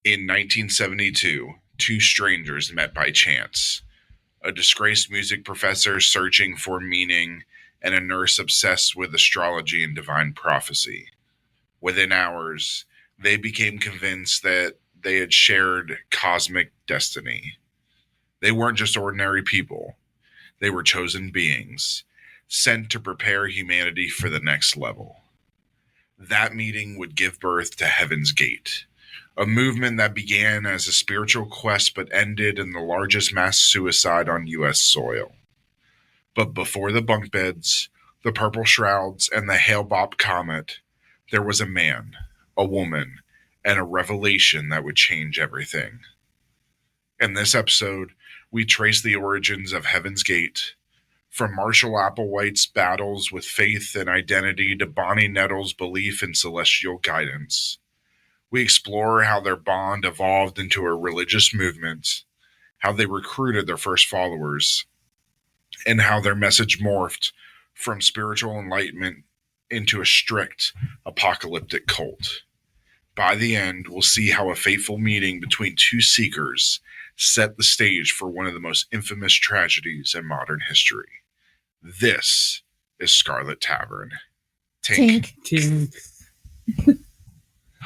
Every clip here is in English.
In 1972, two strangers met by chance: a disgraced music professor searching for meaning, and a nurse obsessed with astrology and divine prophecy. Within hours, they became convinced that they had shared cosmic destiny. They weren't just ordinary people, they were chosen beings, sent to prepare humanity for the next level. That meeting would give birth to Heaven's Gate, a movement that began as a spiritual quest but ended in the largest mass suicide on U.S. soil. But before the bunk beds, the purple shrouds, and the Hale-Bopp comet, there was a man, a woman, and a revelation that would change everything. In this episode, we trace the origins of Heaven's Gate, from Marshall Applewhite's battles with faith and identity to Bonnie Nettles' belief in celestial guidance. We explore how their bond evolved into a religious movement, how they recruited their first followers, and how their message morphed from spiritual enlightenment into a strict apocalyptic cult. By the end, we'll see how a fateful meeting between two seekers set the stage for one of the most infamous tragedies in modern history. This is Scarlet Tavern. Tink. Tink.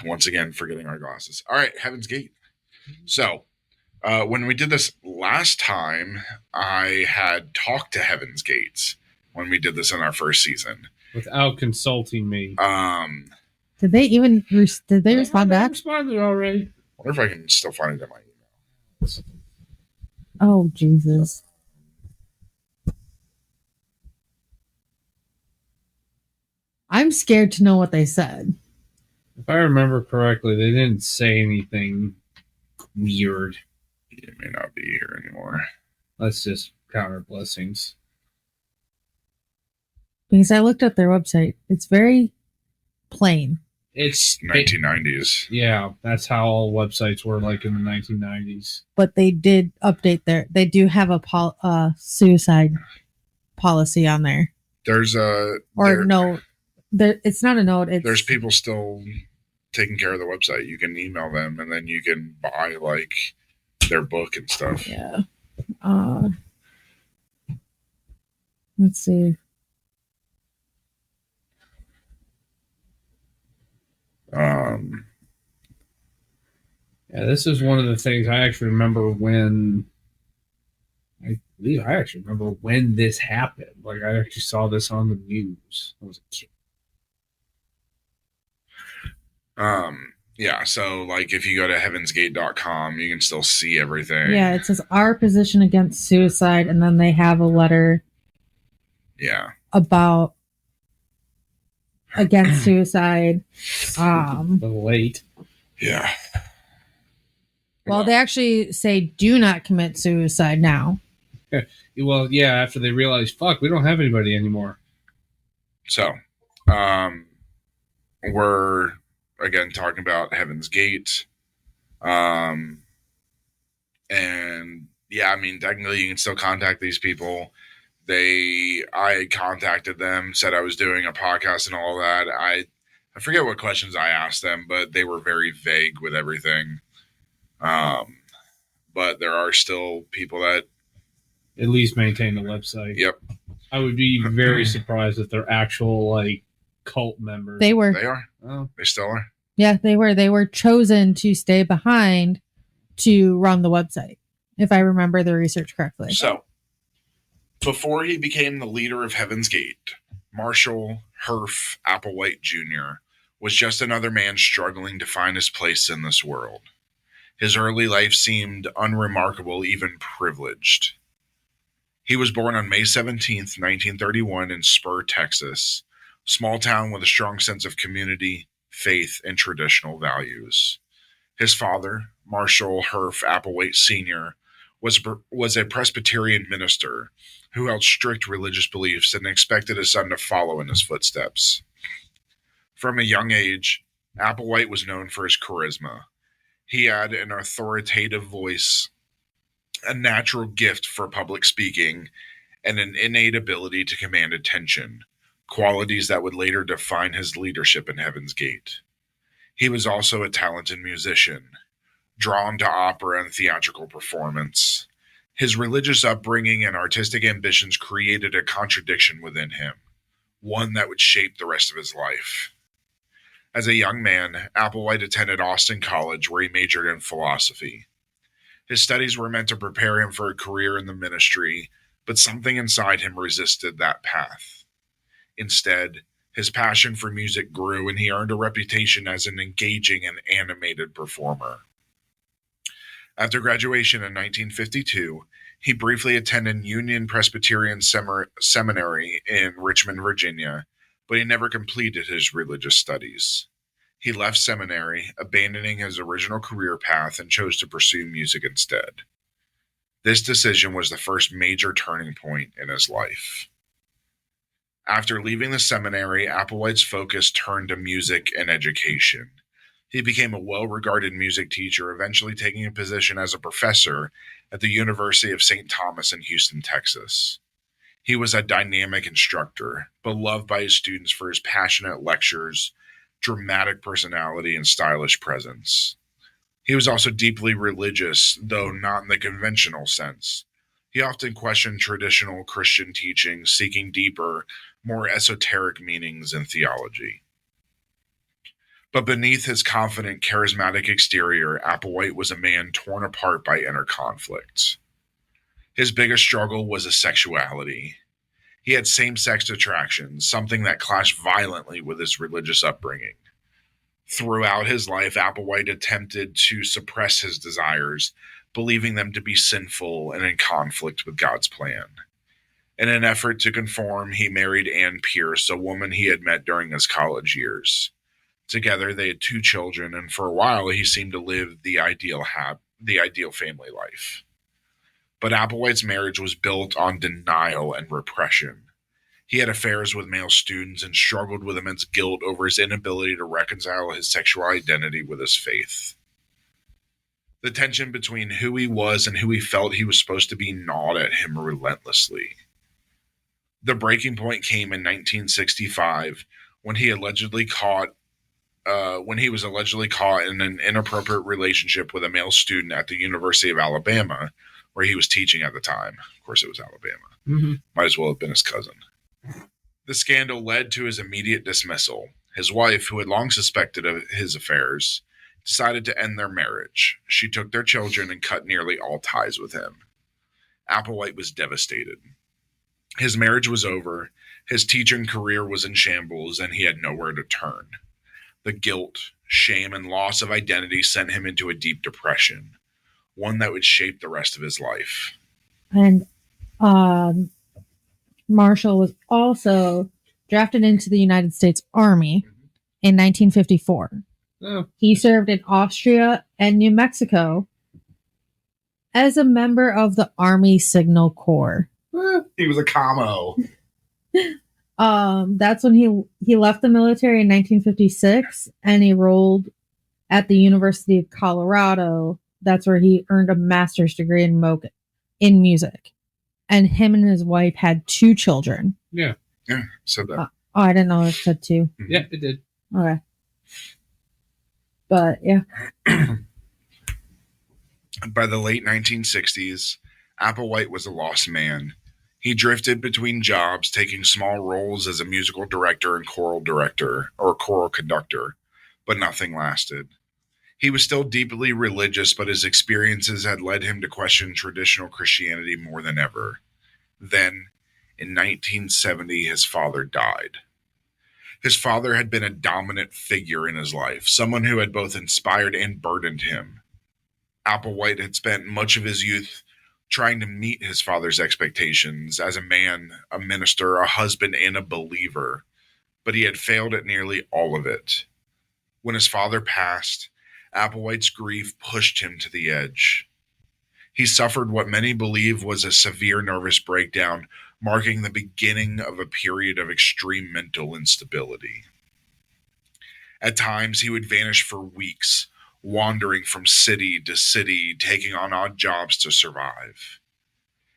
Once again, forgetting our glasses. All right, Heaven's Gate. So, when we did this last time, I had talked to Heaven's Gate when we did this in our first season. Without consulting me. Did they respond back? Responded already. I wonder if I can still find it in my email. Oh, Jesus. I'm scared to know what they said. If I remember correctly, they didn't say anything weird. It may not be here anymore. Let's just count our blessings. Because I looked at their website. It's very plain. It's 1990s. Yeah, that's how all websites were like in the 1990s. But they did update they do have a suicide policy on there. There's a... no, it's not a note. There's people still taking care of the website. You can email them and then you can buy like their book and stuff. Yeah. Let's see. Yeah, this is one of the things I actually remember when this happened. Like I actually saw this on the news. I was a kid. Yeah, so like if you go to heavensgate.com, you can still see everything. Yeah, it says our position against suicide, and then they have a letter. Yeah. About against suicide. Late. Yeah. Well, they actually say do not commit suicide now. Well, yeah, after they realize, fuck, we don't have anybody anymore. So, we're again talking about Heaven's Gate. And yeah, I mean, technically you can still contact these people. I contacted them, said I was doing a podcast and all that. I forget what questions I asked them, but they were very vague with everything. But there are still people that at least maintain the website. Yep. I would be very surprised if they're actual like cult members. They were. They are. Oh. They still are. Yeah, they were. They were chosen to stay behind to run the website, if I remember the research correctly. So, before he became the leader of Heaven's Gate, Marshall Herff Applewhite Jr. was just another man struggling to find his place in this world. His early life seemed unremarkable, even privileged. He was born on May 17th, 1931 in Spur, Texas, a small town with a strong sense of community, faith, and traditional values. His father, Marshall Herff Applewhite Sr., was a Presbyterian minister who held strict religious beliefs and expected his son to follow in his footsteps. From a young age, Applewhite was known for his charisma. He had an authoritative voice, a natural gift for public speaking, and an innate ability to command attention, qualities that would later define his leadership in Heaven's Gate. He was also a talented musician, drawn to opera and theatrical performance. His religious upbringing and artistic ambitions created a contradiction within him, one that would shape the rest of his life. As a young man, Applewhite attended Austin College, where he majored in philosophy. His studies were meant to prepare him for a career in the ministry, but something inside him resisted that path. Instead, his passion for music grew, and he earned a reputation as an engaging and animated performer. After graduation in 1952, he briefly attended Union Presbyterian Seminary in Richmond, Virginia, but he never completed his religious studies. He left seminary, abandoning his original career path, and chose to pursue music instead. This decision was the first major turning point in his life. After leaving the seminary, Applewhite's focus turned to music and education. He became a well-regarded music teacher, eventually taking a position as a professor at the University of St. Thomas in Houston, Texas. He was a dynamic instructor, beloved by his students for his passionate lectures, dramatic personality, and stylish presence. He was also deeply religious, though not in the conventional sense. He often questioned traditional Christian teachings, seeking deeper, more esoteric meanings in theology. But beneath his confident, charismatic exterior, Applewhite was a man torn apart by inner conflicts. His biggest struggle was his sexuality. He had same-sex attractions, something that clashed violently with his religious upbringing. Throughout his life, Applewhite attempted to suppress his desires, believing them to be sinful and in conflict with God's plan. In an effort to conform, he married Ann Pierce, a woman he had met during his college years. Together, they had 2 children, and for a while, he seemed to live the ideal family life. But Applewhite's marriage was built on denial and repression. He had affairs with male students and struggled with immense guilt over his inability to reconcile his sexual identity with his faith. The tension between who he was and who he felt he was supposed to be gnawed at him relentlessly. The breaking point came in 1965 when he was allegedly caught in an inappropriate relationship with a male student at the University of Alabama, where he was teaching at the time. Of course, it was Alabama. Mm-hmm. Might as well have been his cousin. The scandal led to his immediate dismissal. His wife, who had long suspected of his affairs, decided to end their marriage. She took their children and cut nearly all ties with him. Applewhite was devastated. His marriage was over, his teaching career was in shambles, and he had nowhere to turn. The guilt, shame, and loss of identity sent him into a deep depression, one that would shape the rest of his life. And Marshall was also drafted into the United States Army in 1954. Oh. He served in Austria and New Mexico as a member of the Army Signal Corps. He was a commo. That's when he left the military in 1956 and he enrolled at the University of Colorado. That's where he earned a master's degree in music. And him and his wife had 2 children. Yeah. Yeah, said that. I didn't know it said 2. Yeah, it did. Okay. But yeah. By the late 1960s, Applewhite was a lost man. He drifted between jobs, taking small roles as a musical director and choral conductor, but nothing lasted. He was still deeply religious, but his experiences had led him to question traditional Christianity more than ever. Then, in 1970, his father died. His father had been a dominant figure in his life, someone who had both inspired and burdened him. Applewhite had spent much of his youth trying to meet his father's expectations as a man, a minister, a husband, and a believer, but he had failed at nearly all of it. When his father passed, Applewhite's grief pushed him to the edge. He suffered what many believe was a severe nervous breakdown, marking the beginning of a period of extreme mental instability. At times, he would vanish for weeks, wandering from city to city, taking on odd jobs to survive.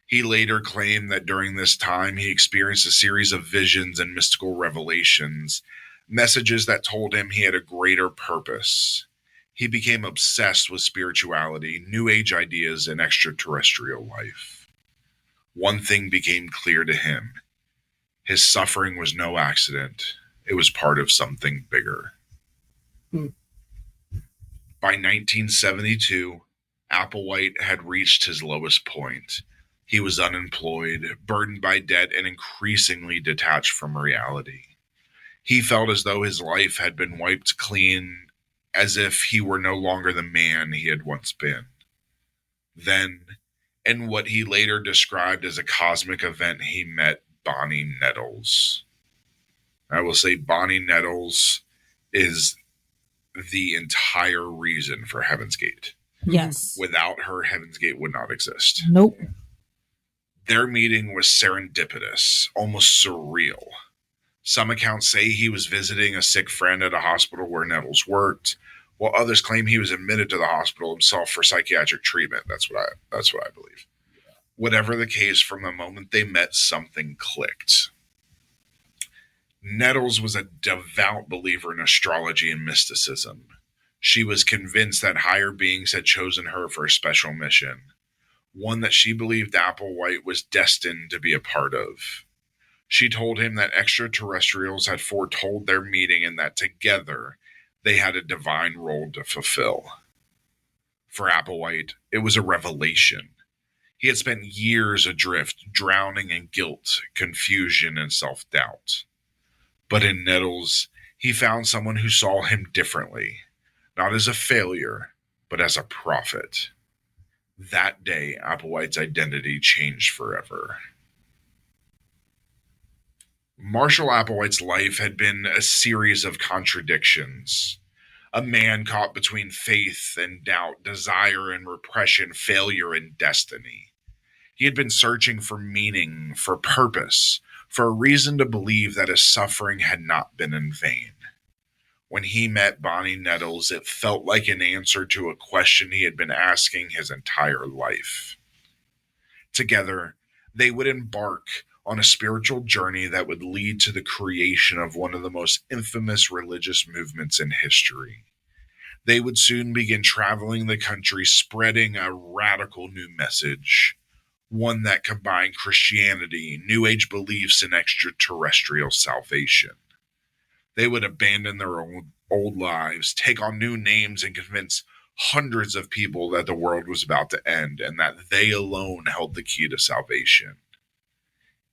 He later claimed that during this time, he experienced a series of visions and mystical revelations, messages that told him he had a greater purpose. He became obsessed with spirituality, New Age ideas, and extraterrestrial life. One thing became clear to him. His suffering was no accident. It was part of something bigger. By 1972, Applewhite had reached his lowest point. He was unemployed, burdened by debt, and increasingly detached from reality. He felt as though his life had been wiped clean, as if he were no longer the man he had once been. Then, in what he later described as a cosmic event, he met Bonnie Nettles. I will say Bonnie Nettles is the entire reason for Heaven's Gate. Yes. Without her, Heaven's Gate would not exist. Nope. Their meeting was serendipitous, almost surreal. Some accounts say he was visiting a sick friend at a hospital where Nettles worked, while others claim he was admitted to the hospital himself for psychiatric treatment. That's what I believe. Whatever the case, from the moment they met, something clicked. Nettles was a devout believer in astrology and mysticism. She was convinced that higher beings had chosen her for a special mission, one that she believed Applewhite was destined to be a part of. She told him that extraterrestrials had foretold their meeting and that together they had a divine role to fulfill. For Applewhite, it was a revelation. He had spent years adrift, drowning in guilt, confusion, and self-doubt. But in Nettles, he found someone who saw him differently, not as a failure, but as a prophet. That day, Applewhite's identity changed forever. Marshall Applewhite's life had been a series of contradictions. A man caught between faith and doubt, desire and repression, failure and destiny. He had been searching for meaning, for purpose, for a reason to believe that his suffering had not been in vain. When he met Bonnie Nettles, it felt like an answer to a question he had been asking his entire life. Together, they would embark on a spiritual journey that would lead to the creation of one of the most infamous religious movements in history. They would soon begin traveling the country, spreading a radical new message, one that combined Christianity, New Age beliefs, and extraterrestrial salvation. They would abandon their old lives, take on new names, and convince hundreds of people that the world was about to end and that they alone held the key to salvation.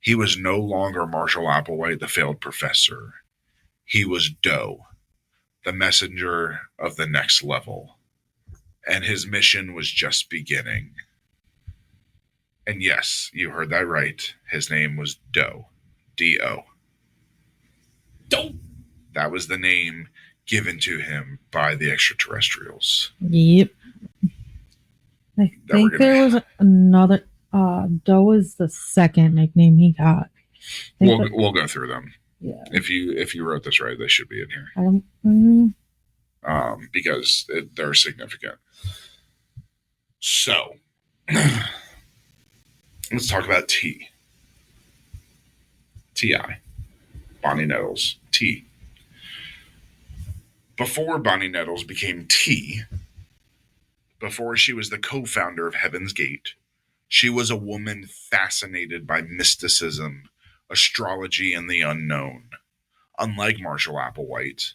He was no longer Marshall Applewhite, the failed professor. He was Doe, the messenger of the next level. And his mission was just beginning. And yes, you heard that right. His name was Doe. D-O. Doe. That was the name given to him by the extraterrestrials. Yep. I think there was another. Doe is the second nickname he got. We'll go through them. Yeah. If you wrote this right, they should be in here. Because they're significant. So, let's talk about T. T.I. Bonnie Nettles. T. Before Bonnie Nettles became T, before she was the co-founder of Heaven's Gate, she was a woman fascinated by mysticism, astrology, and the unknown. Unlike Marshall Applewhite,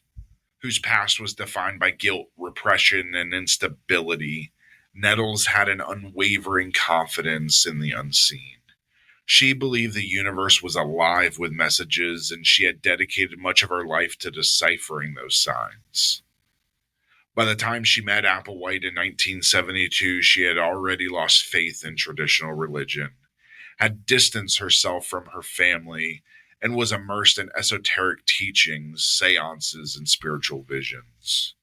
whose past was defined by guilt, repression, and instability, Nettles had an unwavering confidence in the unseen. She believed the universe was alive with messages, and she had dedicated much of her life to deciphering those signs. By the time she met Applewhite in 1972, she had already lost faith in traditional religion, had distanced herself from her family, and was immersed in esoteric teachings, seances, and spiritual visions.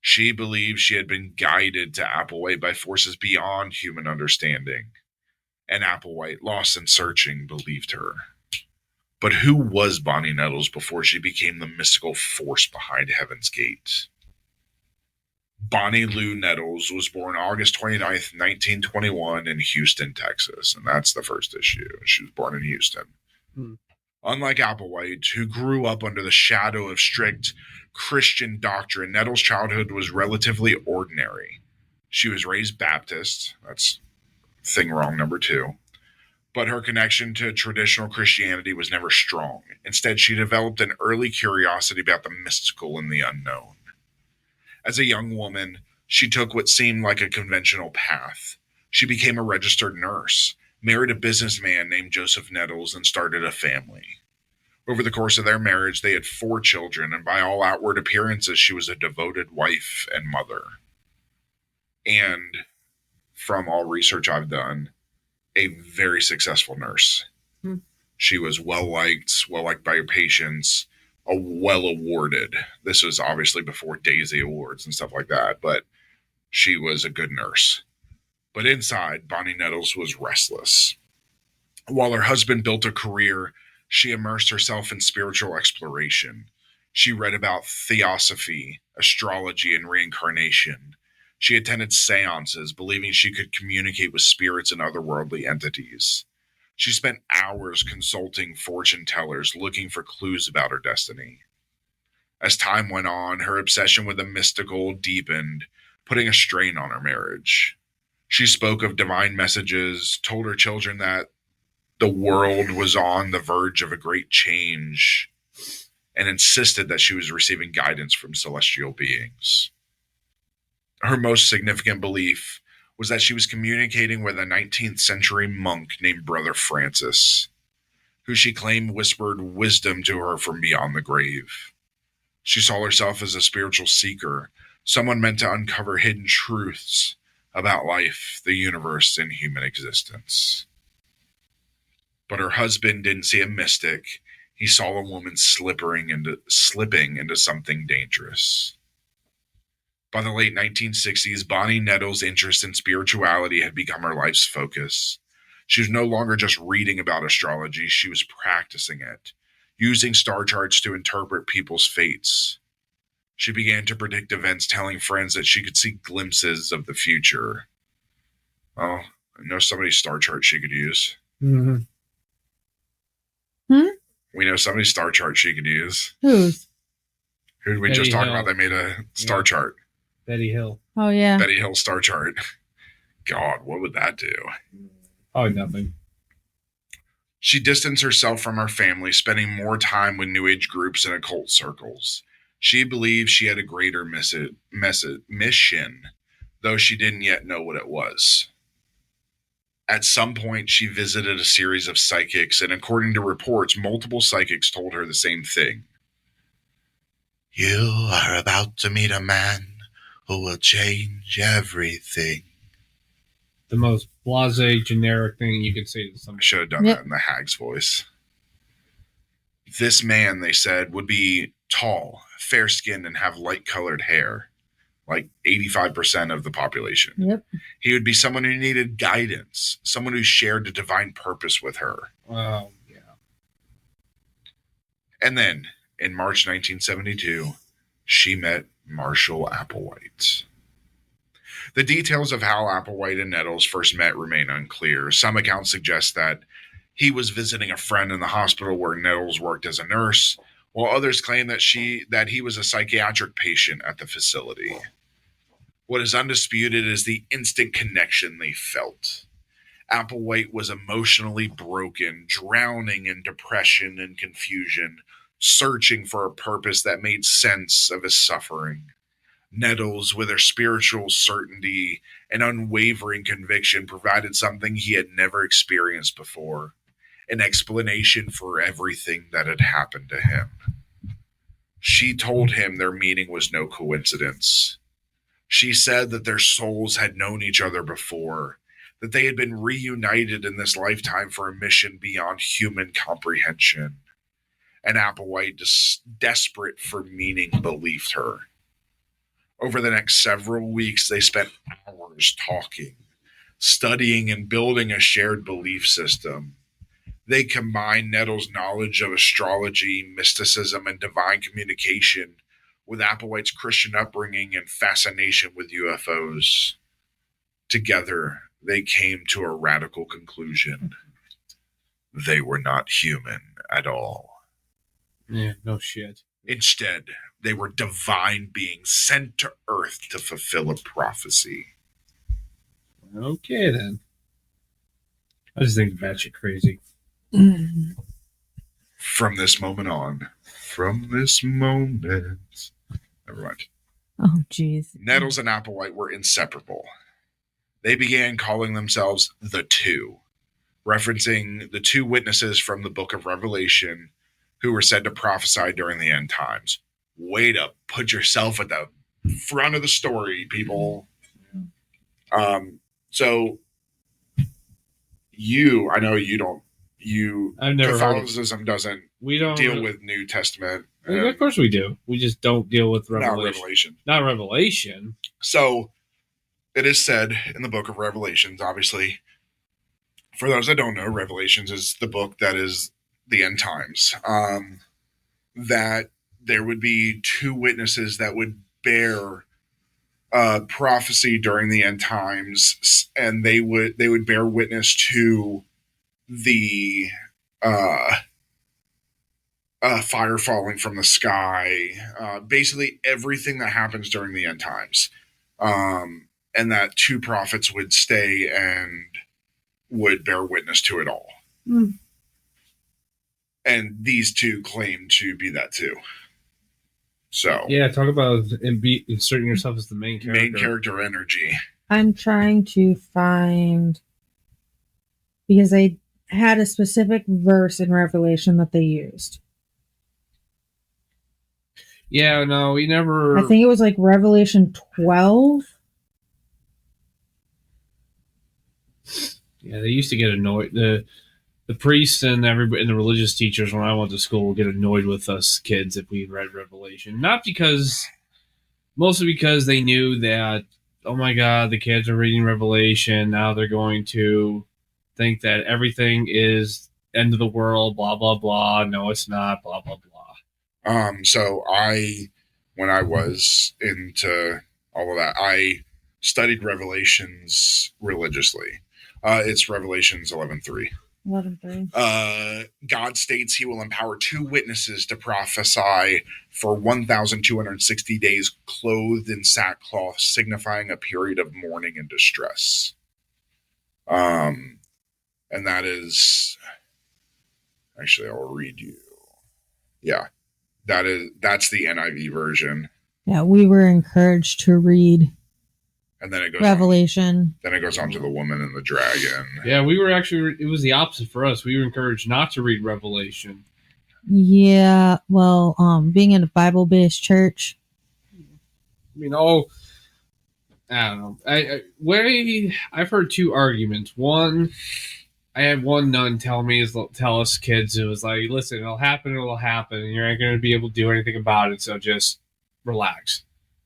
She believed she had been guided to Applewhite by forces beyond human understanding, and Applewhite, lost in searching, believed her. But who was Bonnie Nettles before she became the mystical force behind Heaven's Gate? Bonnie Lou Nettles was born August 29th, 1921 in Houston, Texas, and that's the first issue. She was born in Houston. Unlike Applewhite, who grew up under the shadow of strict Christian doctrine, Nettles' childhood was relatively ordinary. She was raised Baptist. That's thing wrong number 2. But her connection to traditional Christianity was never strong. Instead, she developed an early curiosity about the mystical and the unknown. As a young woman, she took what seemed like a conventional path. She became a registered nurse, married a businessman named Joseph Nettles, and started a family. Over the course of their marriage, they had 4 children, and by all outward appearances, she was a devoted wife and mother. And from all research I've done, a very successful nurse. She was well-liked by her patients, well-awarded. This was obviously before Daisy Awards and stuff like that, but she was a good nurse. But inside, Bonnie Nettles was restless. While her husband built a career, she immersed herself in spiritual exploration. She read about theosophy, astrology, and reincarnation. She attended seances, believing she could communicate with spirits and otherworldly entities. She spent hours consulting fortune tellers, looking for clues about her destiny. As time went on, her obsession with the mystical deepened, putting a strain on her marriage. She spoke of divine messages, told her children that the world was on the verge of a great change, and insisted that she was receiving guidance from celestial beings. Her most significant belief was that she was communicating with a 19th century monk named Brother Francis, who she claimed whispered wisdom to her from beyond the grave. She saw herself as a spiritual seeker, someone meant to uncover hidden truths about life, the universe, and human existence. But her husband didn't see a mystic. He saw a woman slipping into something dangerous. By the late 1960s, Bonnie Nettles' interest in spirituality had become her life's focus. She was no longer just reading about astrology, she was practicing it, using star charts to interpret people's fates. She began to predict events, telling friends that she could see glimpses of the future. Oh, I know somebody's star chart she could use. Mm-hmm. We know somebody's star chart she could use. Whose? Who did we Betty just talk Hill. about that made a star chart? Betty Hill. Oh, yeah. Betty Hill star chart. God, what would that do? Probably nothing. She distanced herself from her family, spending more time with New Age groups and occult circles. She believed she had a greater mission, though she didn't yet know what it was. At some point, she visited a series of psychics, and according to reports, multiple psychics told her the same thing. You are about to meet a man who will change everything. The most blasé, generic thing you could say to I somebody. should have done that in the hag's voice. This man, they said, would be tall, fair-skinned, and have light-colored hair, like 85% of the population. Yep. He would be someone who needed guidance, someone who shared a divine purpose with her. Oh, yeah. And then, in March 1972, she met Marshall Applewhite. The details of how Applewhite and Nettles first met remain unclear. Some accounts suggest that he was visiting a friend in the hospital where Nettles worked as a nurse, while others claim that he was a psychiatric patient at the facility. What is undisputed is the instant connection they felt. Applewhite was emotionally broken, drowning in depression and confusion, searching for a purpose that made sense of his suffering. Nettles, with her spiritual certainty and unwavering conviction, provided something he had never experienced before, an explanation for everything that had happened to him. She told him their meeting was no coincidence. She said that their souls had known each other before, that they had been reunited in this lifetime for a mission beyond human comprehension. And Applewhite, desperate for meaning, believed her. Over the next several weeks, they spent hours talking, studying, and building a shared belief system. They combined Nettles' knowledge of astrology, mysticism, and divine communication with Applewhite's Christian upbringing and fascination with UFOs. Together, they came to a radical conclusion. they were not human at all. Yeah, no shit. Instead, they were divine beings sent to Earth to fulfill a prophecy. Okay, then. I just think the batshit crazy. From this moment on, never mind. Oh, jeez. Mm-hmm. Nettles and Applewhite were inseparable. They began calling themselves the Two, referencing the two witnesses from the book of Revelation who were said to prophesy during the end times. Way to put yourself at the front of the story, people. So I know you don't, I've never heard of Catholicism doesn't We don't deal with New Testament. Of course we do. We just don't deal with Not Revelation. Revelation. Not Revelation. So it is said in the book of Revelations, obviously, for those that don't know, Revelations is the book that is the end times. That there would be two witnesses that would bear prophecy during the end times, and they would bear witness to the fire falling from the sky, basically everything that happens during the end times, and that two prophets would stay and would bear witness to it all. And these two claim to be that too. So yeah, talk about inserting yourself as the main character. Main character energy. I'm trying to find, because they had a specific verse in Revelation that they used. Yeah, no, we never. I think it was like Revelation 12. Yeah, they used to get annoyed. The priests and everybody and the religious teachers when I went to school would get annoyed with us kids if we read Revelation. Mostly because they knew that, oh my God, the kids are reading Revelation. Now they're going to think that everything is end of the world, blah, blah, blah. No, it's not, blah, blah, blah. So when I was into all of that, I studied Revelations religiously. It's Revelations 11:3. 11:3. God states he will empower two witnesses to prophesy for 1,260 days clothed in sackcloth, signifying a period of mourning and distress. And that is, actually, I'll read you. Yeah, that's the NIV version. Yeah, we were encouraged to read And then it goes Revelation. Then it goes on to the woman and the dragon. Yeah, it was the opposite for us. We were encouraged not to read Revelation. Yeah, well, being in a Bible-based church. I mean, I don't know. I've heard two arguments. One, I had one nun tell us kids, it was like, listen, it'll happen, and you're not going to be able to do anything about it, so just relax.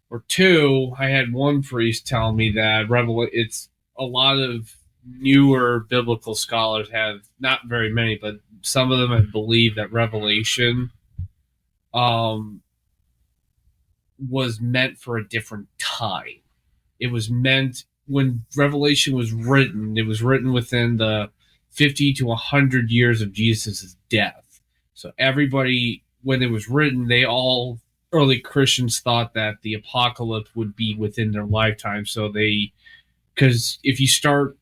Or two, I had one priest tell me that it's a lot of newer biblical scholars have, not very many, but some of them have believed that Revelation was meant for a different time. It was meant, when Revelation was written, it was written within the 50 to 100 years of Jesus' death. So everybody, when it was written, early Christians thought that the apocalypse would be within their lifetime. So because if you start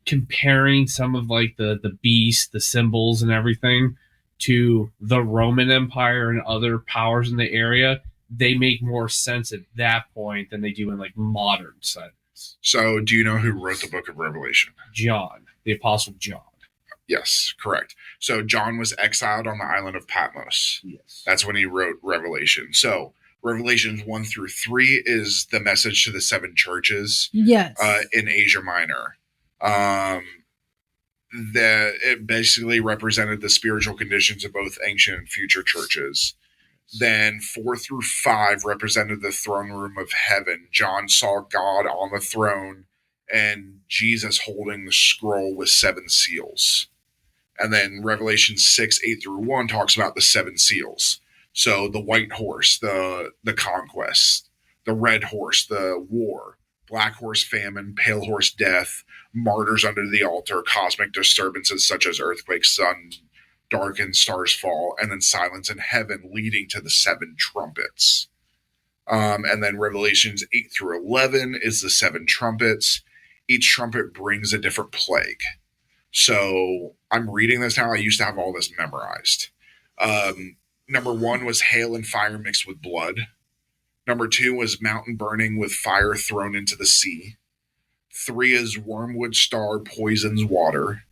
comparing some of like the beast, the symbols and everything to the Roman Empire and other powers in the area, they make more sense at that point than they do in like modern settings. So do you know who wrote the book of Revelation? John, the Apostle John. Yes, correct. So John was exiled on the island of Patmos. Yes. That's when he wrote Revelation. So Revelations 1-3 is the message to the seven churches. Yes. In Asia Minor. It basically represented the spiritual conditions of both ancient and future churches. Then 4-5 represented the throne room of heaven. John saw God on the throne and Jesus holding the scroll with 7 seals. And then Revelation 6:8-1 talks about the 7 seals. So the white horse, the conquest, the red horse, the war, Black Horse Famine, Pale Horse Death, Martyrs Under the Altar, Cosmic Disturbances such as earthquakes, sun darken, stars fall, and then Silence in Heaven leading to the 7 trumpets. And then Revelations 8 through 11 is the 7 trumpets. Each trumpet brings a different plague. So I'm reading this now. I used to have all this memorized. Number 1 was hail and fire mixed with blood. Number 2 was mountain burning with fire thrown into the sea. 3 is wormwood star poisons water.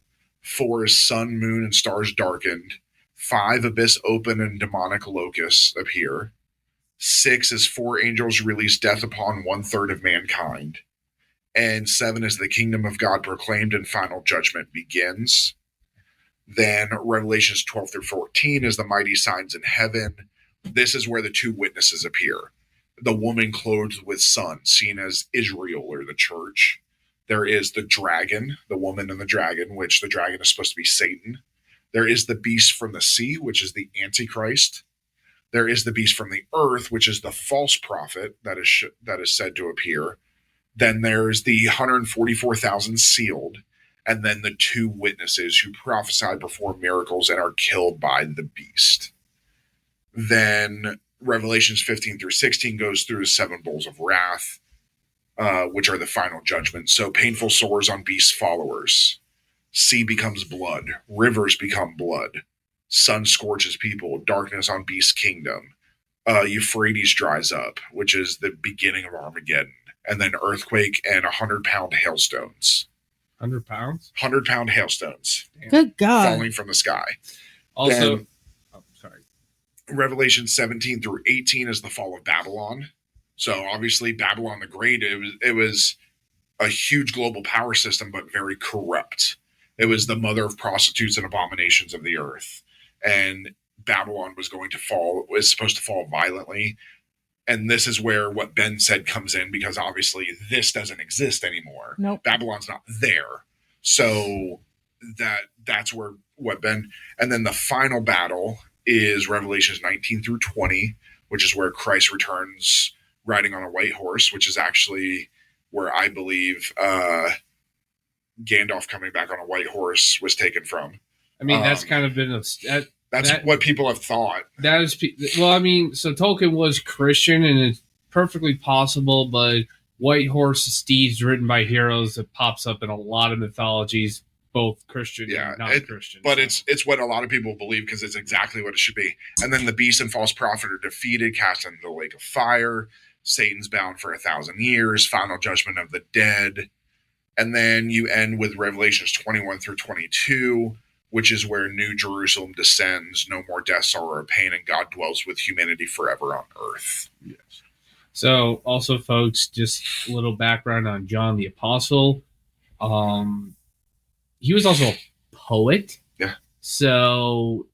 4 is sun, moon, and stars darkened. 5, abyss open and demonic locusts appear. 6 is 4 angels release death upon 1/3 of mankind. And 7 is the kingdom of God proclaimed and final judgment begins. Then Revelations 12 through 14 is the mighty signs in heaven. This is where the 2 witnesses appear. The woman clothed with sun, seen as Israel or the church. There is the dragon, the woman and the dragon, which the dragon is supposed to be Satan. There is the beast from the sea, which is the Antichrist. There is the beast from the earth, which is the false prophet that is said to appear. Then there's the 144,000 sealed, and then the 2 witnesses who prophesy, perform miracles, and are killed by the beast. Then Revelations 15 through 16 goes through the 7 bowls of wrath, which are the final judgment. So painful sores on beast followers. Sea becomes blood. Rivers become blood. Sun scorches people. Darkness on beast kingdom. Euphrates dries up, which is the beginning of Armageddon. And then earthquake and 100-pound hailstones. 100 pounds? 100-pound hailstones. Damn. Good God. Falling from the sky. Also, Then, Revelation 17 through 18 is the fall of Babylon. So obviously Babylon the Great, it was a huge global power system, but very corrupt. It was the mother of prostitutes and abominations of the earth. And Babylon was supposed to fall violently. And this is where what Ben said comes in, because obviously this doesn't exist anymore. Nope. Babylon's not there. So that's where what Ben, and then the final battle is Revelations 19 through 20, which is where Christ returns riding on a white horse, which is actually where I believe Gandalf coming back on a white horse was taken from. I mean, that's kind of been that's what people have thought. That is, well, I mean, so Tolkien was Christian, and it's perfectly possible, but white horse steeds ridden by heroes that pops up in a lot of mythologies, both Christian and non-Christian. But it's what a lot of people believe, because it's exactly what it should be. And then the beast and false prophet are defeated, cast into the lake of fire. Satan's bound for 1,000 years. Final judgment of the dead. And then you end with Revelations 21 through 22, which is where New Jerusalem descends, no more death, sorrow, or pain, and God dwells with humanity forever on earth. Yes. So, also, folks, just a little background on John the Apostle. He was also a poet. Yeah. So,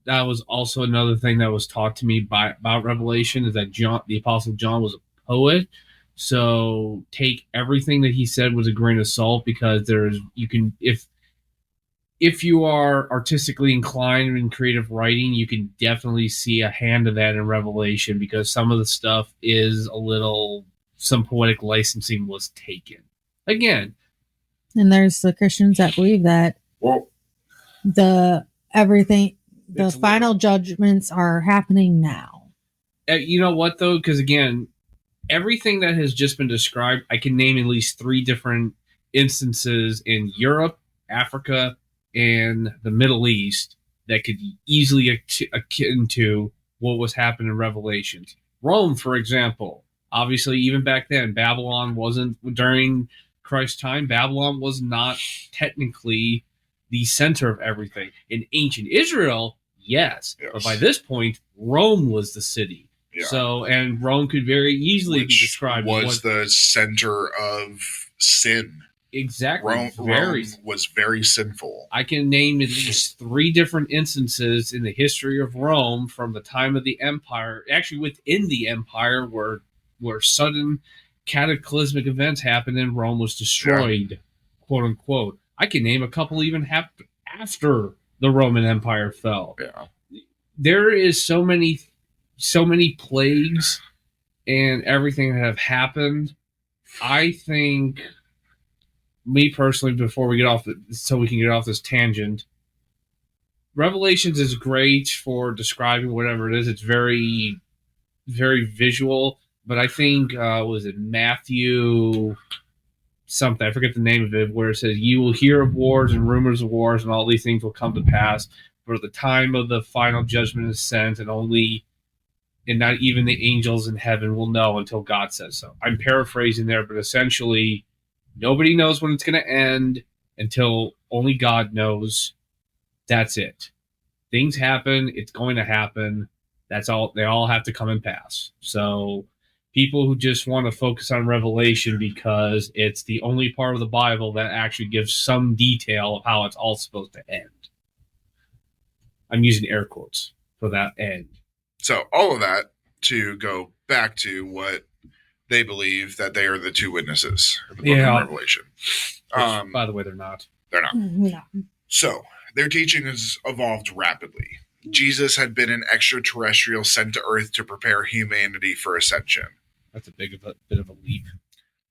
that was also another thing that was taught to me about Revelation, is that John, the Apostle John, was a poet. So, take everything that he said with a grain of salt, because if you are artistically inclined in creative writing, you can definitely see a hand of that in Revelation, because some of the stuff is some poetic licensing was taken. Again. And there's the Christians that believe that the final judgments are happening now. You know what, though? Because, again, everything that has just been described, I can name at least 3 different instances in Europe, Africa, and the Middle East that could easily akin to what was happening in Revelations. Rome, for example. Obviously, even back then, Babylon wasn't, during Christ's time, Babylon was not technically the center of everything. In ancient Israel, yes. But by this point, Rome was the city. Yeah. So, and Rome could very easily be described as the center of sin. Exactly. Rome was very sinful. I can name at least 3 different instances in the history of Rome from the time of the empire, actually within the empire, where sudden cataclysmic events happened and Rome was destroyed, quote unquote. I can name a couple even after the Roman Empire fell. Yeah. There is so many plagues and everything that have happened I think, me personally, before we get off, so we can get off this tangent, Revelations is great for describing whatever it is. It's very, very visual. But I think, was it Matthew something? I forget the name of it, where it says, "You will hear of wars and rumors of wars, and all these things will come to pass. But the time of the final judgment is sent, and not even the angels in heaven will know until God says so." I'm paraphrasing there, but essentially, nobody knows when it's going to end until only God knows. That's it. Things happen. It's going to happen. That's all. They all have to come and pass. So people who just want to focus on Revelation because it's the only part of the Bible that actually gives some detail of how it's all supposed to end. I'm using air quotes for that end. So all of that to go back to what they believe that they are the two witnesses of the book of Revelation. Which, by the way, they're not. They're not. No. So their teaching has evolved rapidly. Jesus had been an extraterrestrial sent to Earth to prepare humanity for ascension. That's a bit of a leap.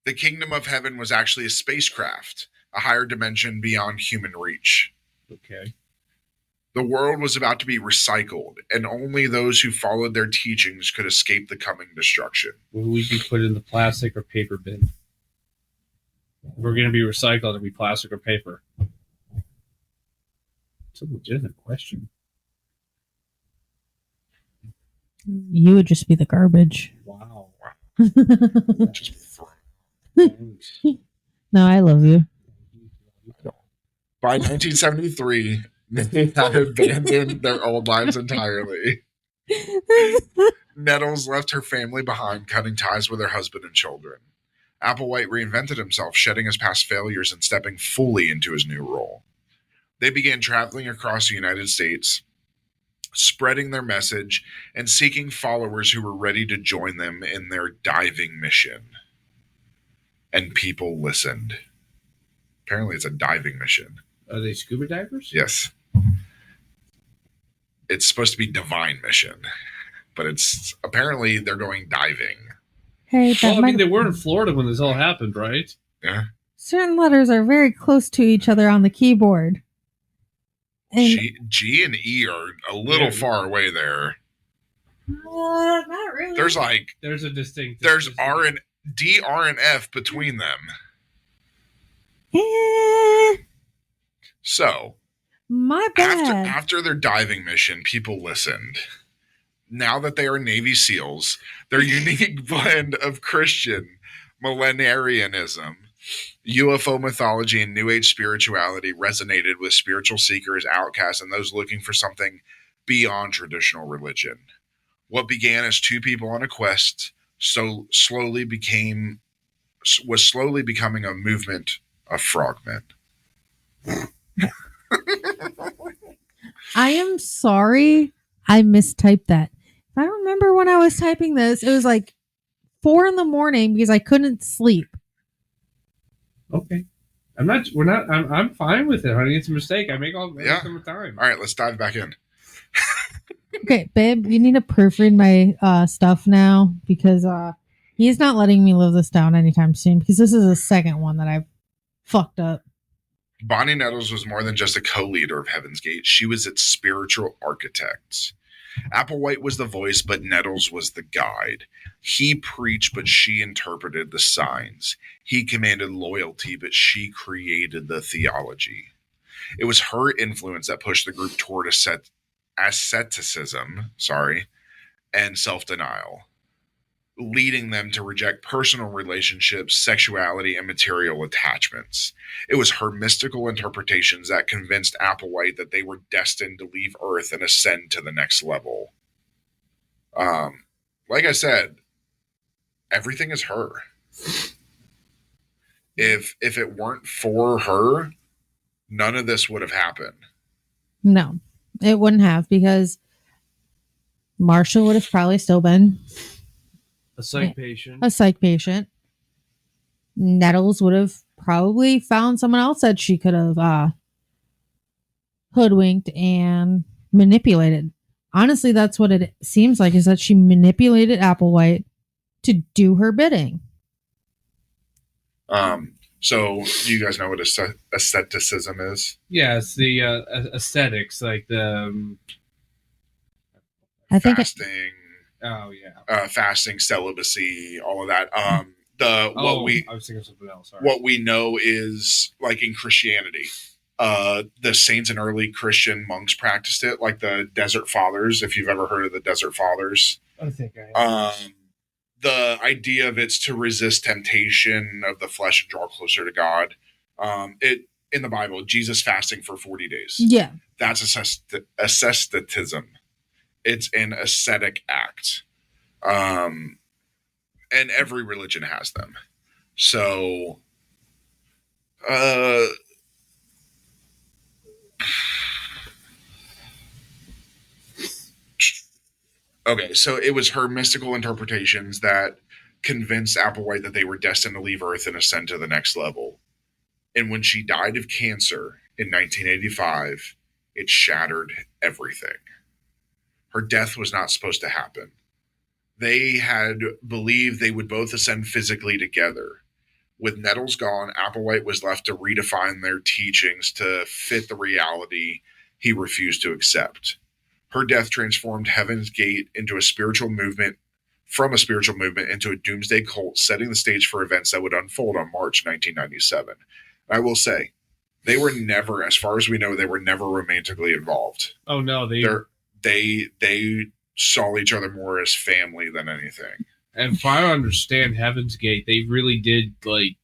The kingdom of heaven was actually a spacecraft, a higher dimension beyond human reach. Okay. The world was about to be recycled, and only those who followed their teachings could escape the coming destruction. Will we be put in the plastic or paper bin? If we're going to be recycled, it'll be plastic or paper. It's a legitimate question. You would just be the garbage. Wow. No, I love you. By 1973, they had abandoned their old lives entirely. Nettles left her family behind, cutting ties with her husband and children. Applewhite reinvented himself, shedding his past failures and stepping fully into his new role. They began traveling across the United States, spreading their message and seeking followers who were ready to join them in their diving mission. And people listened. Apparently it's a diving mission. Are they scuba divers? Yes. It's supposed to be divine mission, but it's apparently they're going diving. Hey, they were in Florida when this all happened, right? Yeah. Certain letters are very close to each other on the keyboard. And G and E are a little far away there. not really. There's a distinct. There's R and D, R and F between them. So, my bad. After their diving mission, people listened. Now that they are Navy SEALs, their unique blend of Christian millenarianism, UFO mythology, and New Age spirituality resonated with spiritual seekers, outcasts, and those looking for something beyond traditional religion. What began as two people on a quest was slowly becoming a movement of frogmen. I am sorry I mistyped that. I remember when I was typing this, it was like 4 a.m. because I couldn't sleep. Okay. I'm fine with it, honey. It's a mistake. I make all the time. All right, let's dive back in. Okay, babe, you need to proofread my stuff now because he's not letting me live this down anytime soon because this is the second one that I've fucked up. Bonnie Nettles was more than just a co-leader of Heaven's Gate. She was its spiritual architect. Applewhite was the voice, but Nettles was the guide. He preached, but she interpreted the signs. He commanded loyalty, but she created the theology. It was her influence that pushed the group toward asceticism, and self-denial, leading them to reject personal relationships, sexuality, and material attachments. It was her mystical interpretations that convinced Applewhite that they were destined to leave Earth and ascend to the next level. Like I said, everything is her. If it weren't for her, none of this would have happened. No, it wouldn't have because Marshall would have probably still been a psych patient. Nettles would have probably found someone else that she could have hoodwinked and manipulated. Honestly, that's what it seems like, is that she manipulated Applewhite to do her bidding. So do you guys know what asceticism is? Yeah, it's the aesthetics, like the. I think Fasting, Oh yeah. fasting, celibacy, all of that. I I was thinking of something else. Sorry. What we know is like in Christianity, the saints and early Christian monks practiced it, like the Desert Fathers. If you've ever heard of the Desert Fathers, I think I have. The idea of it's to resist temptation of the flesh and draw closer to God. It in the Bible, Jesus fasting for 40 days. yeah. That's asceticism. It's an ascetic act. And every religion has them. So, okay, so it was her mystical interpretations that convinced Applewhite that they were destined to leave Earth and ascend to the next level. And when she died of cancer in 1985, it shattered everything. Her death was not supposed to happen. They had believed they would both ascend physically together. With Nettles gone, Applewhite was left to redefine their teachings to fit the reality he refused to accept. Her death transformed Heaven's Gate into a spiritual movement, from a spiritual movement into a doomsday cult, setting the stage for events that would unfold on March 1997. I will say, they were never, as far as we know, they were never romantically involved. Oh no, They saw each other more as family than anything. And if I understand Heaven's Gate, they really did like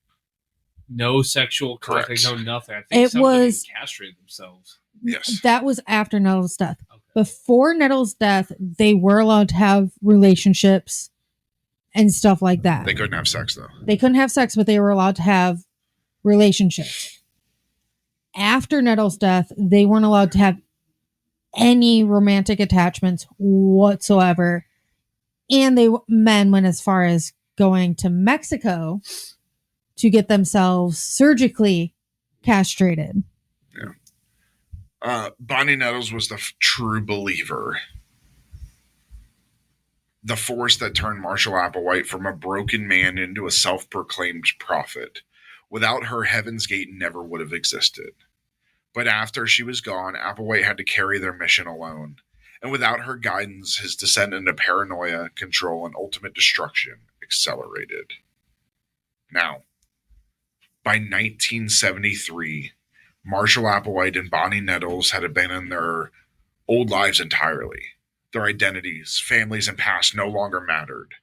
no sexual contact, no nothing. I think some of them castrated themselves. Yes. That was after Nettles' death. Okay. Before Nettles' death, they were allowed to have relationships and stuff like that. They couldn't have sex, though. They couldn't have sex, but they were allowed to have relationships. After Nettles' death, they weren't allowed to have any romantic attachments whatsoever. And men went as far as going to Mexico to get themselves surgically castrated. Yeah. Bonnie Nettles was the true believer. The force that turned Marshall Applewhite from a broken man into a self-proclaimed prophet. Without her, Heaven's Gate never would have existed. But after she was gone, Applewhite had to carry their mission alone. And without her guidance, his descent into paranoia, control, and ultimate destruction accelerated. Now, by 1973, Marshall Applewhite and Bonnie Nettles had abandoned their old lives entirely. Their identities, families, and past no longer mattered.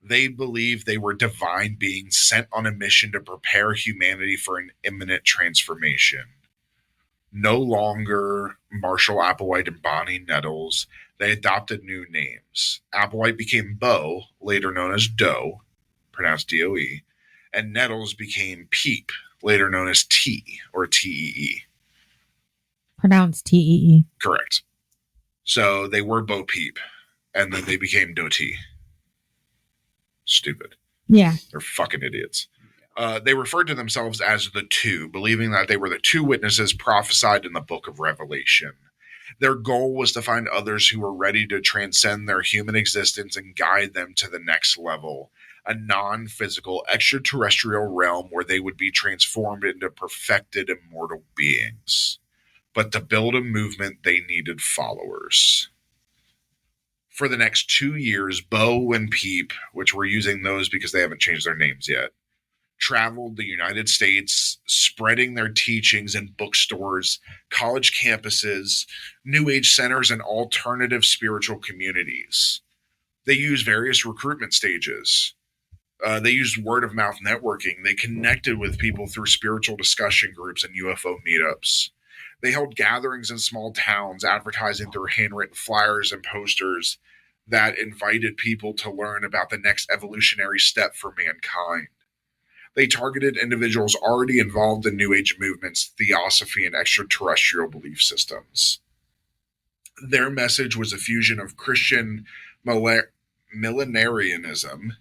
They believed they were divine beings sent on a mission to prepare humanity for an imminent transformation. No longer Marshall Applewhite and Bonnie Nettles, they adopted new names. Applewhite became Bo, later known as Doe, pronounced D-O-E, and Nettles became Peep, later known as T, or T-E-E. Pronounced T-E-E. Correct. So they were Bo Peep, and then they became Doe T. Stupid. Yeah. They're fucking idiots. They referred to themselves as the Two, believing that they were the two witnesses prophesied in the book of Revelation. Their goal was to find others who were ready to transcend their human existence and guide them to the next level, a non-physical extraterrestrial realm where they would be transformed into perfected immortal beings. But to build a movement, they needed followers. For the next 2 years, Bo and Peep, which we're using those because they haven't changed their names yet, traveled the United States, spreading their teachings in bookstores, college campuses, New Age centers, and alternative spiritual communities. They used various recruitment stages. They used word-of-mouth networking. They connected with people through spiritual discussion groups and UFO meetups. They held gatherings in small towns, advertising through handwritten flyers and posters that invited people to learn about the next evolutionary step for mankind. They targeted individuals already involved in New Age movements, theosophy, and extraterrestrial belief systems. Their message was a fusion of Christian millenarianism,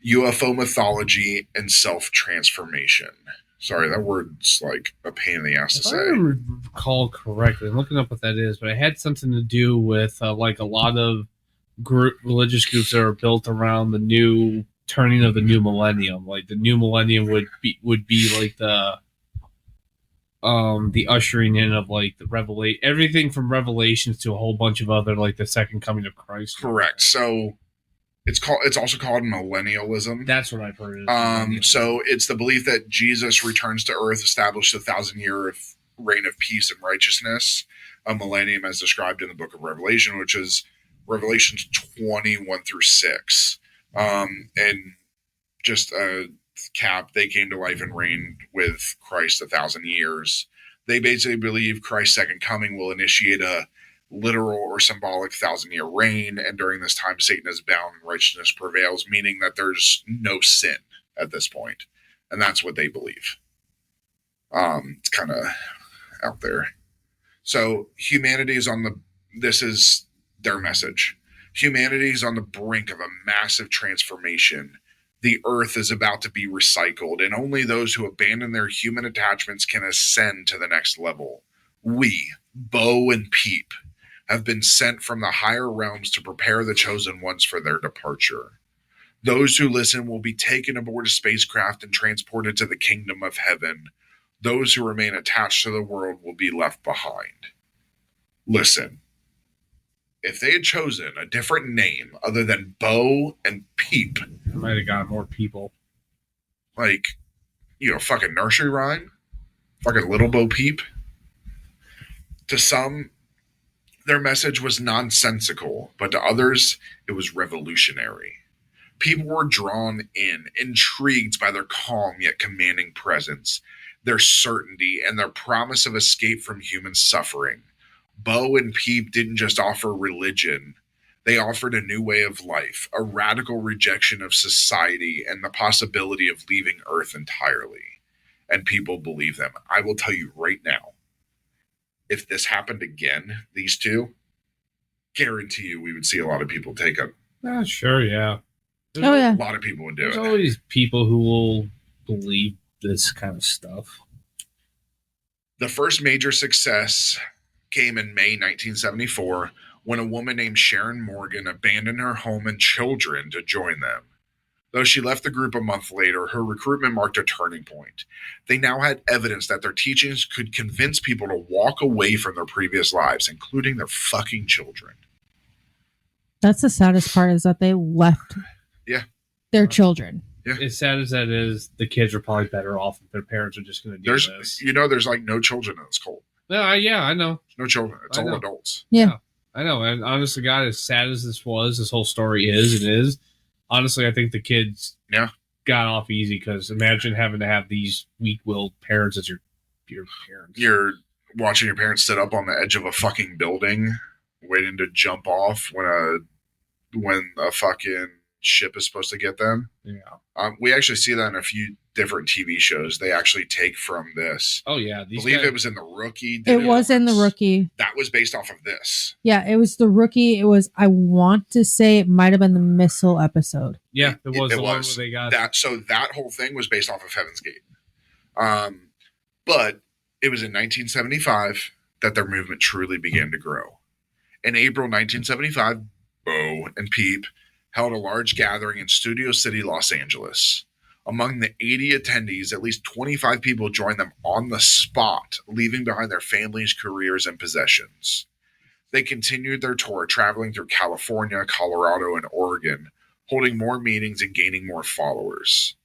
UFO mythology, and self-transformation. Sorry, that word's like a pain in the ass to say. If I recall correctly, I'm looking up what that is, but it had something to do with like a lot of religious groups that are built around the new turning of the new millennium. Like the new millennium would be like the ushering in of like the everything from Revelations to a whole bunch of other like the second coming of Christ. Correct. So it's also called millennialism. That's what I've heard. So it's the belief that Jesus returns to earth, established 1,000-year reign of peace and righteousness, a millennium as described in the book of Revelation, which is Revelations 21-6. And just a cap, they came to life and reigned with Christ 1,000 years. They basically believe Christ's second coming will initiate a literal or symbolic 1,000-year reign, and during this time Satan is bound and righteousness prevails, meaning that there's no sin at this point. And that's what they believe. It's kind of out there. So humanity is this is their message. Humanity is on the brink of a massive transformation. The earth is about to be recycled, and only those who abandon their human attachments can ascend to the next level. We, Bo and Peep, have been sent from the higher realms to prepare the chosen ones for their departure. Those who listen will be taken aboard a spacecraft and transported to the kingdom of heaven. Those who remain attached to the world will be left behind. Listen, if they had chosen a different name other than Bo and Peep, I might have got more people. Like, fucking nursery rhyme, fucking Little Bo Peep. To some, their message was nonsensical, but to others, it was revolutionary. People were drawn in, intrigued by their calm yet commanding presence, their certainty, and their promise of escape from human suffering. Bo and Peep didn't just offer religion. They offered a new way of life, a radical rejection of society, and the possibility of leaving Earth entirely. And people believe them. I will tell you right now, if this happened again, these two, guarantee you we would see a lot of people take up. Sure, yeah. A lot of people would do it. There's always people who will believe this kind of stuff. The first major success came in May 1974 when a woman named Sharon Morgan abandoned her home and children to join them. Though she left the group a month later, her recruitment marked a turning point. They now had evidence that their teachings could convince people to walk away from their previous lives, including their fucking children. That's the saddest part, is that they left their children. Yeah. As sad as that is, the kids are probably better off if their parents are just going to do this. There's like no children in this cult. No, yeah, I know. No children. It's all adults. Yeah. I know. And honestly, God, as sad as this whole story is, honestly, I think the kids got off easy, because imagine having to have these weak-willed parents as your parents. You're watching your parents sit up on the edge of a fucking building, waiting to jump off when a fucking ship is supposed to get them. Yeah. We actually see that in a few different TV shows. They actually take from this. Oh yeah, It was in The Rookie. It was in The Rookie. That was based off of this. Yeah, it was The Rookie. It was, I want to say it might have been the missile episode. Yeah, it was the one where they got that. So that whole thing was based off of Heaven's Gate. But it was in 1975 that their movement truly began to grow. In April 1975, Bo and Peep held a large gathering in Studio City, Los Angeles. Among the 80 attendees, at least 25 people joined them on the spot, leaving behind their families, careers, and possessions. They continued their tour, traveling through California, Colorado, and Oregon, holding more meetings and gaining more followers.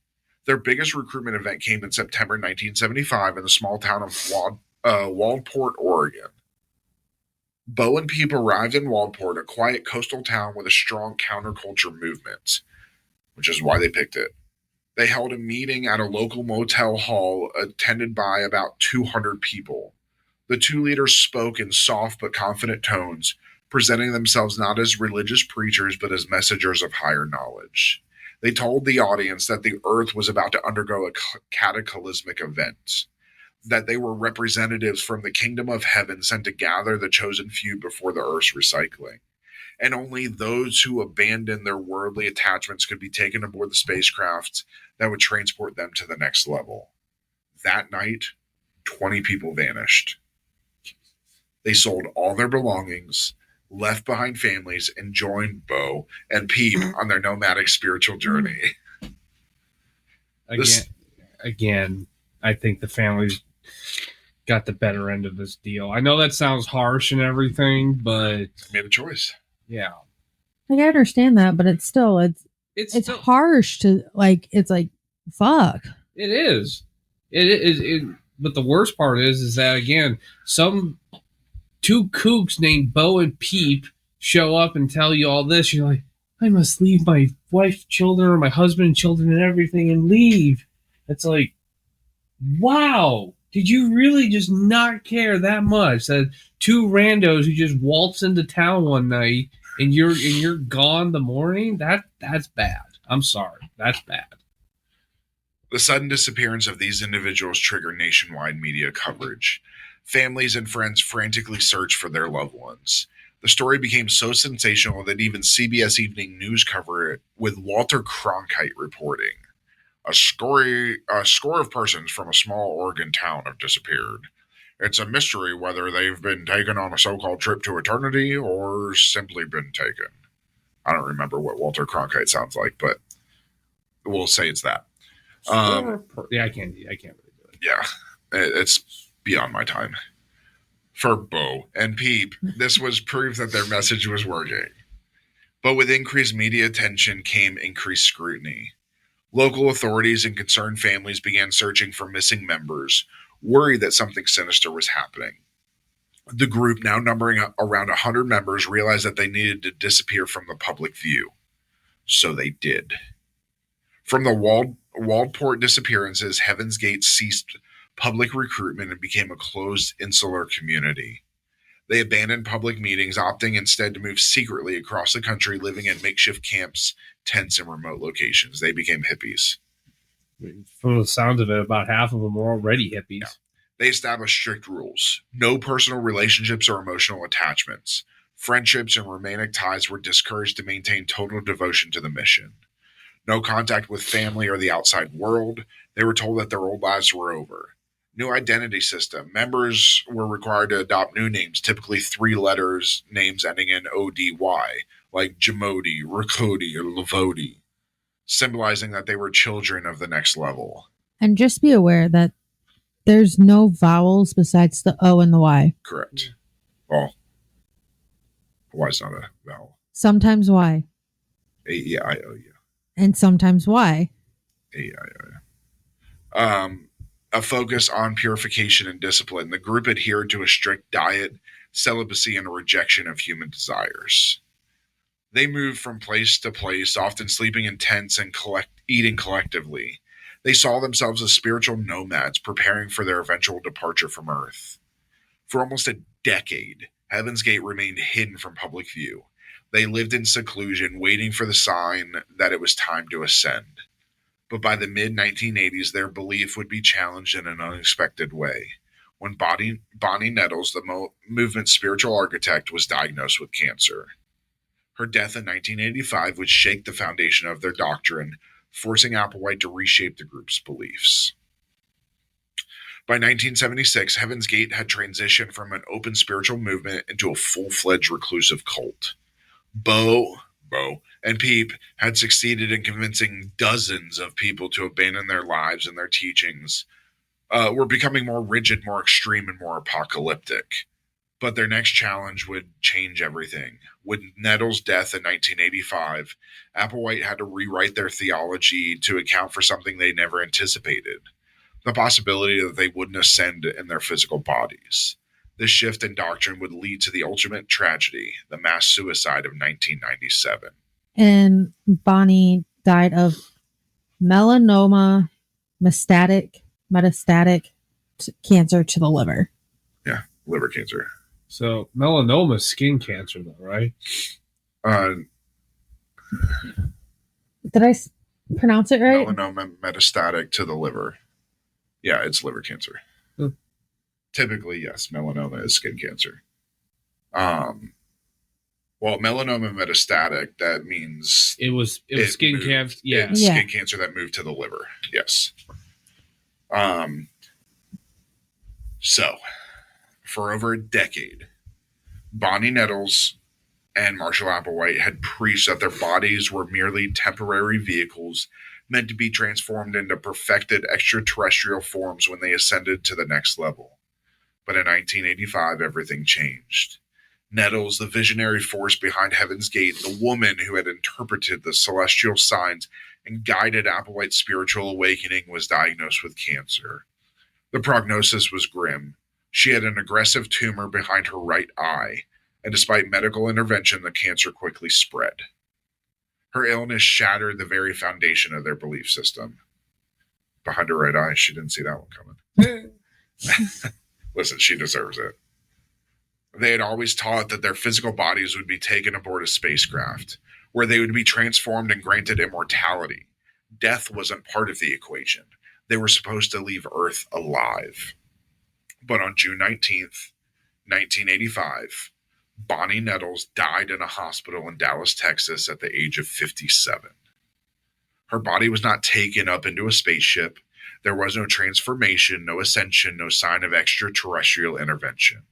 Their biggest recruitment event came in September 1975 in the small town of Waldport, Oregon. Bo and Peep arrived in Waldport, a quiet coastal town with a strong counterculture movement, which is why they picked it. They held a meeting at a local motel hall attended by about 200 people. The two leaders spoke in soft but confident tones, presenting themselves not as religious preachers but as messengers of higher knowledge. They told the audience that the earth was about to undergo a cataclysmic event, that they were representatives from the kingdom of heaven sent to gather the chosen few before the earth's recycling. And only those who abandoned their worldly attachments could be taken aboard the spacecraft that would transport them to the next level. That night, 20 people vanished. They sold all their belongings, left behind families, and joined Bo and Peep on their nomadic spiritual journey. Again, I think the family's got the better end of this deal. I know that sounds harsh and everything, but made a choice. Yeah, like I understand that, but it's still harsh to like. It's like fuck. It is. But the worst part is that again, some two kooks named Bo and Peep show up and tell you all this. You're like, I must leave my wife, children, or my husband and children and everything and leave. It's like, wow, did you really just not care that much that two randos who just waltz into town one night and you're gone the morning? That's bad. I'm sorry, that's bad. The sudden disappearance of these individuals triggered nationwide media coverage. Families and friends frantically searched for their loved ones. The story became so sensational that even CBS Evening News covered it, with Walter Cronkite reporting. A score of persons from a small Oregon town have disappeared. It's a mystery whether they've been taken on a so-called trip to eternity or simply been taken. I don't remember what Walter Cronkite sounds like, but we'll say it's that. Yeah, I can't really do it. Yeah, it's beyond my time. For Bo and Peep, this was proof that their message was working. But with increased media attention came increased scrutiny. Local authorities and concerned families began searching for missing members, worried that something sinister was happening. The group, now numbering around 100 members, realized that they needed to disappear from the public view. So they did. From the Waldport disappearances, Heaven's Gate ceased public recruitment and became a closed, insular community. They abandoned public meetings, opting instead to move secretly across the country, living in makeshift camps, tents, and remote locations. They became hippies. From the sound of it, about half of them were already hippies. Yeah. They established strict rules. No personal relationships or emotional attachments. Friendships and romantic ties were discouraged to maintain total devotion to the mission. No contact with family or the outside world. They were told that their old lives were over. New identity system. Members were required to adopt new names, typically 3 letters, names ending in O-D-Y, like Jamodi, Rakodi, or Lavodi, symbolizing that they were children of the next level. And just be aware that there's no vowels besides the O and the Y. Correct. Well, Y is not a vowel. Sometimes Y. A-E-I-O-U. And sometimes Y. A-E-I-O-U. A focus on purification and discipline. The group adhered to a strict diet, celibacy, and a rejection of human desires. They moved from place to place, often sleeping in tents and eating collectively. They saw themselves as spiritual nomads, preparing for their eventual departure from Earth. For almost a decade, Heaven's Gate remained hidden from public view. They lived in seclusion, waiting for the sign that it was time to ascend. But by the mid-1980s, their belief would be challenged in an unexpected way, when Bonnie Nettles, the movement's spiritual architect, was diagnosed with cancer. Her death in 1985 would shake the foundation of their doctrine, forcing Applewhite to reshape the group's beliefs. By 1976, Heaven's Gate had transitioned from an open spiritual movement into a full-fledged reclusive cult. Bo, and Peep had succeeded in convincing dozens of people to abandon their lives, and their teachings were becoming more rigid, more extreme, and more apocalyptic. But their next challenge would change everything. With Nettles' death in 1985, Applewhite had to rewrite their theology to account for something they never anticipated: the possibility that they wouldn't ascend in their physical bodies. This shift in doctrine would lead to the ultimate tragedy, the mass suicide of 1997. And Bonnie died of melanoma metastatic cancer to the liver. Yeah, liver cancer. So melanoma is skin cancer, though, right? Did I pronounce it right? Melanoma metastatic to the liver. Yeah, it's liver cancer. Typically, yes, melanoma is skin cancer. Well, melanoma metastatic, that means it was skin cancer. Yeah. Skin cancer that moved to the liver. Yes. So, for over a decade, Bonnie Nettles and Marshall Applewhite had preached that their bodies were merely temporary vehicles meant to be transformed into perfected extraterrestrial forms when they ascended to the next level. But in 1985, everything changed. Nettles, the visionary force behind Heaven's Gate, the woman who had interpreted the celestial signs and guided Applewhite's spiritual awakening, was diagnosed with cancer. The prognosis was grim. She had an aggressive tumor behind her right eye, and despite medical intervention, the cancer quickly spread. Her illness shattered the very foundation of their belief system. Behind her right eye, she didn't see that one coming. Listen, she deserves it. They had always taught that their physical bodies would be taken aboard a spacecraft, where they would be transformed and granted immortality. Death wasn't part of the equation. They were supposed to leave Earth alive. But on June 19th, 1985, Bonnie Nettles died in a hospital in Dallas, Texas at the age of 57. Her body was not taken up into a spaceship. There was no transformation, no ascension, no sign of extraterrestrial intervention.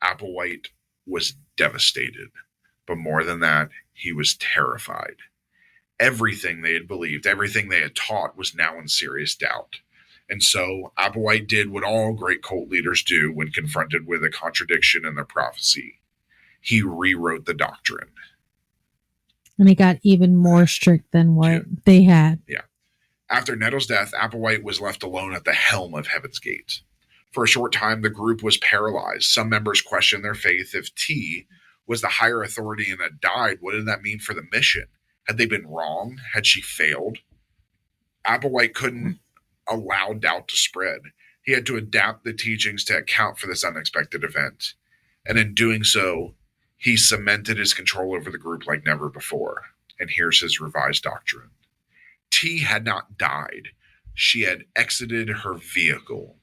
Applewhite was devastated, but more than that, he was terrified. Everything they had believed, everything they had taught was now in serious doubt. And so Applewhite did what all great cult leaders do when confronted with a contradiction in their prophecy. He rewrote the doctrine. And it got even more strict than what they had. Yeah. After Nettles' death, Applewhite was left alone at the helm of Heaven's Gate. For a short time, the group was paralyzed. Some members questioned their faith. If T was the higher authority and had died, what did that mean for the mission? Had they been wrong? Had she failed? Applewhite couldn't allow doubt to spread. He had to adapt the teachings to account for this unexpected event. And in doing so, he cemented his control over the group like never before. And here's his revised doctrine. T had not died. She had exited her vehicle.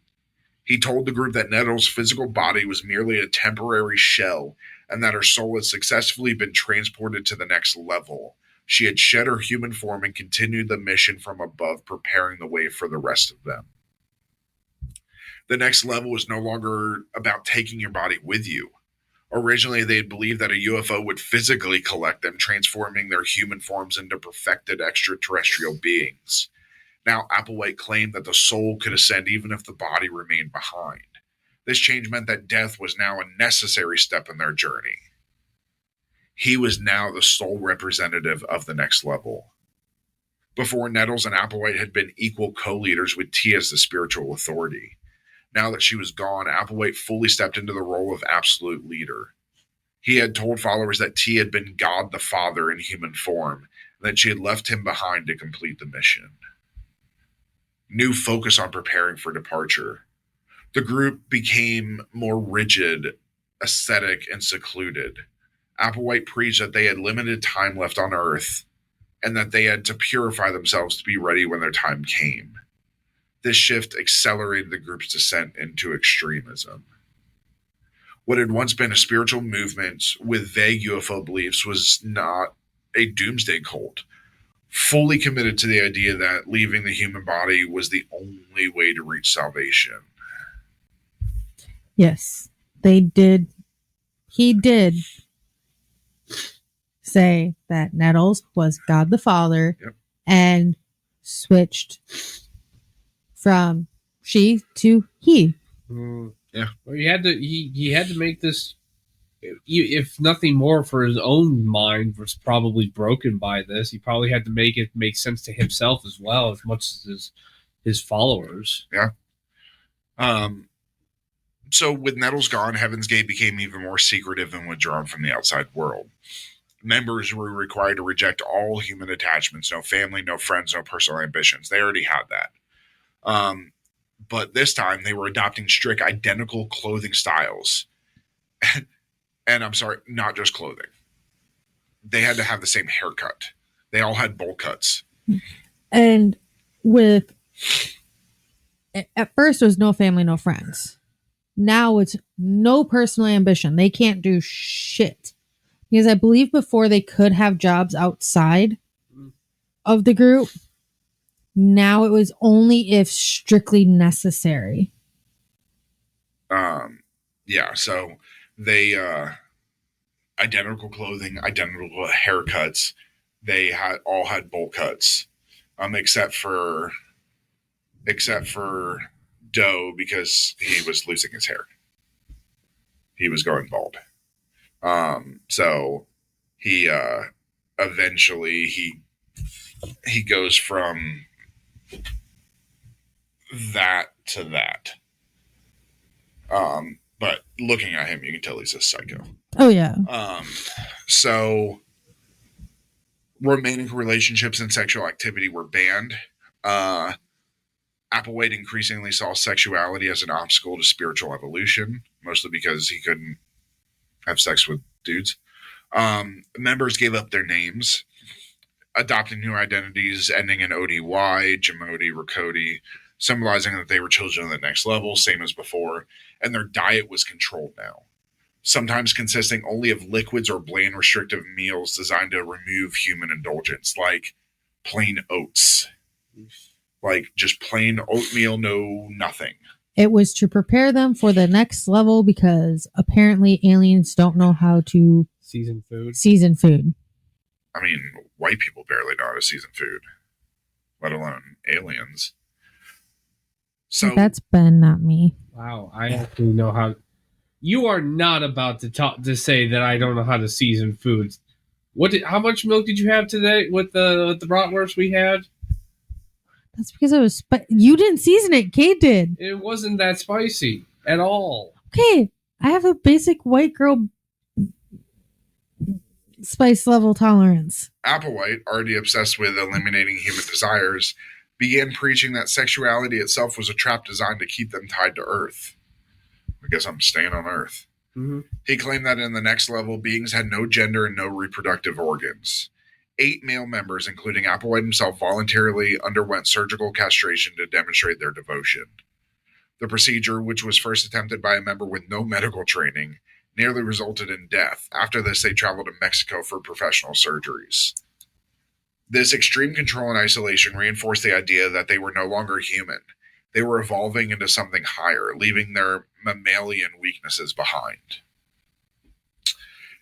He told the group that Nettles' physical body was merely a temporary shell and that her soul had successfully been transported to the next level. She had shed her human form and continued the mission from above, preparing the way for the rest of them. The next level was no longer about taking your body with you. Originally, they had believed that a UFO would physically collect them, transforming their human forms into perfected extraterrestrial beings. Now, Applewhite claimed that the soul could ascend even if the body remained behind. This change meant that death was now a necessary step in their journey. He was now the sole representative of the next level. Before, Nettles and Applewhite had been equal co-leaders with T as the spiritual authority. Now that she was gone, Applewhite fully stepped into the role of absolute leader. He had told followers that T had been God the Father in human form, and that she had left him behind to complete the mission. New focus on preparing for departure. The group became more rigid, ascetic, and secluded. Applewhite preached that they had limited time left on Earth and that they had to purify themselves to be ready when their time came. This shift accelerated the group's descent into extremism. What had once been a spiritual movement with vague UFO beliefs was not a doomsday cult, fully committed to the idea that leaving the human body was the only way to reach salvation. Yes, they did. He did say that Nettles was God the Father, and switched from she to he. Yeah. Well, he had to make this, if nothing more, for his own mind was probably broken by this. He probably had to make it make sense to himself as well, as much as his followers. Yeah. So with Nettles gone, Heaven's Gate became even more secretive and withdrawn from the outside world. Members were required to reject all human attachments, no family, no friends, no personal ambitions. They already had that. But this time they were adopting strict identical clothing styles. And I'm sorry, not just clothing. They had to have the same haircut. They all had bowl cuts. And with, at first it was no family, no friends. Now it's no personal ambition. They can't do shit. Because I believe before they could have jobs outside of the group. Now it was only if strictly necessary. Yeah, so they identical clothing, identical haircuts. They all had bowl cuts. except for Doe, because he was losing his hair. He was going bald. So he eventually he goes from that to that. But looking at him, you can tell he's a psycho. Oh yeah. So romantic relationships and sexual activity were banned. Applewhite increasingly saw sexuality as an obstacle to spiritual evolution, mostly because he couldn't have sex with dudes. Members gave up their names, adopting new identities ending in ODY, Jamodi, Rakoti, symbolizing that they were children of the next level, same as before, and their diet was controlled now, sometimes consisting only of liquids or bland restrictive meals designed to remove human indulgence, like plain oats. Like just plain oatmeal, no nothing. It was to prepare them for the next level because apparently aliens don't know how to season food. I mean, white people barely know how to season food, let alone aliens. So that's Ben, not me. Wow, I actually know how. You are not about to say that I don't know how to season foods. How much milk did you have today with the bratwurst we had? That's because it was. You didn't season it. Kayde did. It wasn't that spicy at all. Okay, I have a basic white girl spice level tolerance. Applewhite, already obsessed with eliminating human desires, began preaching that sexuality itself was a trap designed to keep them tied to Earth. I guess I'm staying on Earth. Mm-hmm. He claimed that in the next level, beings had no gender and no reproductive organs. 8 male members, including Applewhite himself, voluntarily underwent surgical castration to demonstrate their devotion. The procedure, which was first attempted by a member with no medical training, nearly resulted in death. After this, they traveled to Mexico for professional surgeries. This extreme control and isolation reinforced the idea that they were no longer human. They were evolving into something higher, leaving their mammalian weaknesses behind.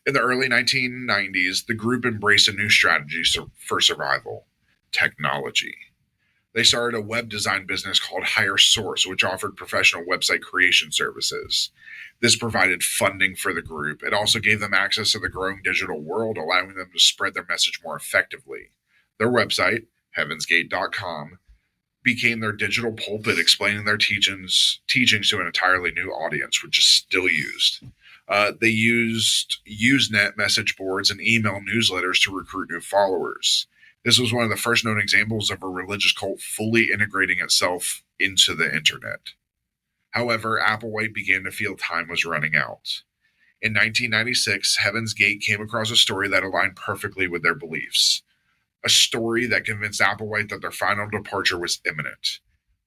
In the early 1990s, the group embraced a new strategy for survival: technology. They started a web design business called Higher Source, which offered professional website creation services. This provided funding for the group. It also gave them access to the growing digital world, allowing them to spread their message more effectively. Their website, heavensgate.com, became their digital pulpit, explaining their teachings to an entirely new audience, which is still used. They used Usenet message boards and email newsletters to recruit new followers. This was one of the first known examples of a religious cult fully integrating itself into the internet. However, Applewhite began to feel time was running out. In 1996, Heaven's Gate came across a story that aligned perfectly with their beliefs. A story that convinced Applewhite that their final departure was imminent.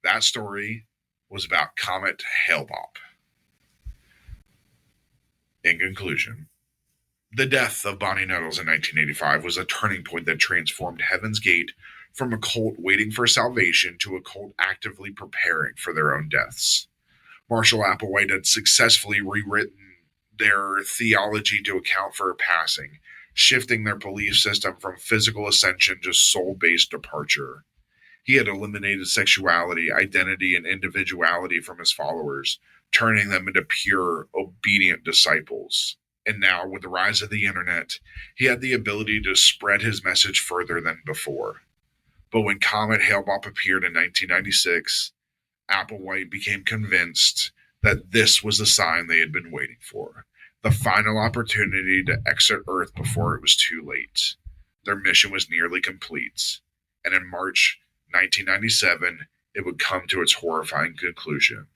That story was about Comet Hale-Bopp. In conclusion, the death of Bonnie Nettles in 1985 was a turning point that transformed Heaven's Gate from a cult waiting for salvation to a cult actively preparing for their own deaths. Marshall Applewhite had successfully rewritten their theology to account for her passing, shifting their belief system from physical ascension to soul-based departure. He had eliminated sexuality, identity, and individuality from his followers, turning them into pure, obedient disciples. And now, with the rise of the internet, he had the ability to spread his message further than before. But when Comet Hale-Bopp appeared in 1996, Applewhite became convinced that this was the sign they had been waiting for. The final opportunity to exit Earth before it was too late. Their mission was nearly complete. And in March 1997, it would come to its horrifying conclusion.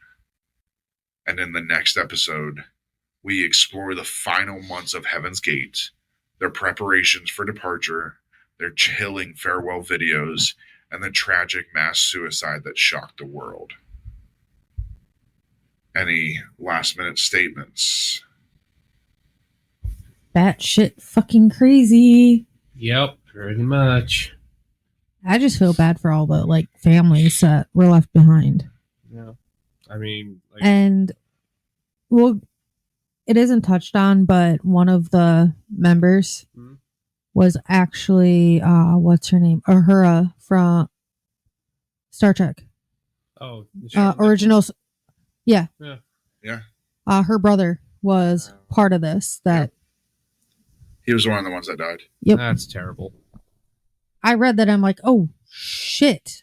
And in the next episode, we explore the final months of Heaven's Gate, their preparations for departure, their chilling farewell videos, and the tragic mass suicide that shocked the world. Any last-minute statements? Batshit fucking crazy. Yep, pretty much. I just feel bad for all the families that were left behind. Yeah, I mean, and well, it isn't touched on, but one of the members was actually what's her name? Uhura from Star Trek. Oh, Originals. Yeah. Yeah. Her brother was part of this. He was one of the ones that died. Yep. That's terrible. I read that. I'm like, oh shit.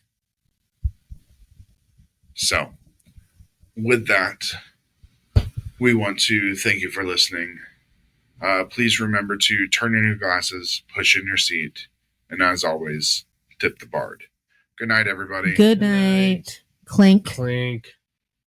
So, with that, we want to thank you for listening. Please remember to turn in your glasses, push in your seat, and as always, tip the bard. Good night, everybody. Good night. Clink. Clink.